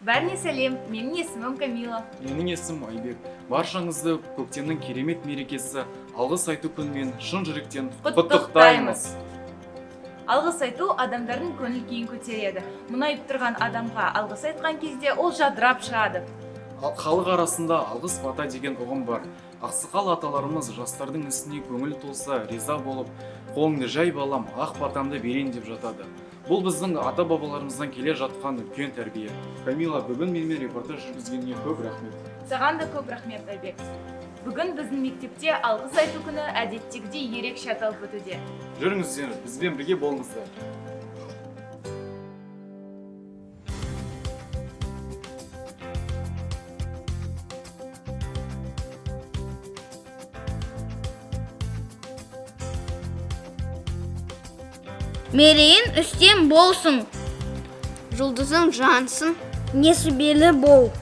Бәріне сәлем, менің есімім Камила. Менің есімім Айбек. Баршаңызды көктемнің керемет мерекесі алғыс айту күнімен шын жүректен құттықтаймыз. Алғыс айту адамдардың көңіл күйін көтереді. Мұнайып тұрған адамға алғыс айтқан кезде ол жадырап шығады. Халық арасында алғыс бата деген ұғым бар. Ақсақал аталарымыз жастардың ісіне көңіл толса, риза болып, қолыңды жай балам, ақ батамды берейін деп жатады. Бұл біздің ата-бабаларымыздан келе жатқан үлкен тәрбие. Камила, бүгін менімен репортаж жүргізгеніңе көп рахмет. Саған да көп рахмет, Айбек. Бүгін біздің мектепте алғыс айту күні әдеттегідей ерекше аталып өтуде. Жүріңіздер, бізбен бірге болыңыздар. Мерейін үстем болсын. Жұлдызың жансın. Несібелі бол.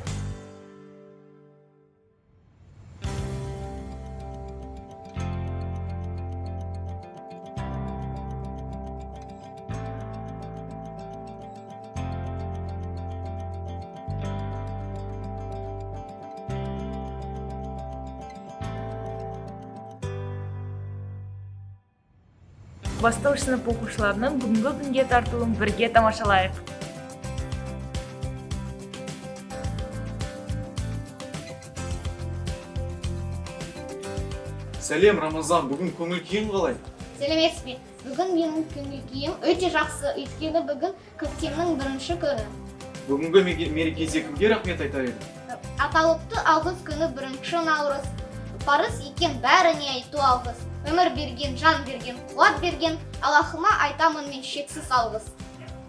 Бастауыш сынып оқушыларының бүгінгі күнге тартуын бірге тамашалайық. Сәлем, Рамазан, бүгін көңіл күйің қалай? Сәлеметсіз бе? Бүгін менің көңіл күйім өте жақсы, өйткені бүгін көктемнің бірінші күні. Бүгінгі мерекеде кімге рахмет айтар едің? Аталыпты алғыс күні 1 наурыз. Парыз екен бәріне айту алғыс. Өмір берген, жан берген, қуат берген, Аллахыма айтамын мен шексіз алғыс.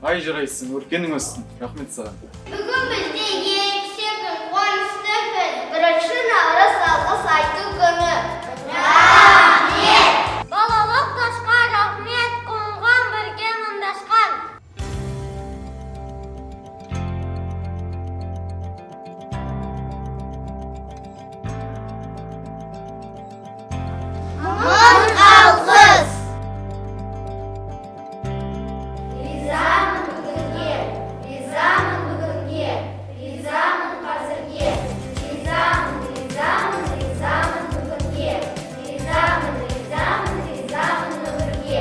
Ай жарайсың, өркенің өссін. Рахмет саған. Бүгін бізде ерекше күн, қуанышты күн, 1 наурыз алғыс айту күні. Рахмет! Балалық ташқа рахмет, қонған бірге мұндашқан. Мың алғыс! Ризамын бүгінге, ризамын бүгінге, ризамын қазірге, ризамын бүгінге, ризамын өмірге.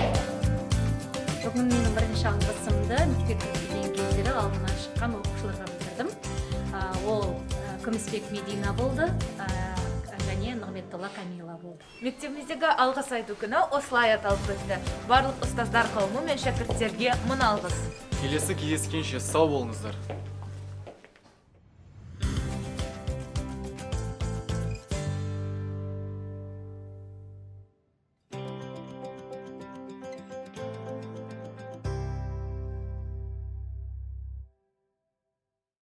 Бүгін менің бірінші алғысымды мектепке кірген кездері алдынан шыққан оқушыларға білдірдім. Ол Күмісбек Медина болды, және Нұрбеттолла Камила болды. Мектебіміздегі алғыс айту күні осылай аталып өтті. Барлық ұстаздар қауымы мен шәкірттерге мың алғыс. Келесі кездескенше сау болыңыздар.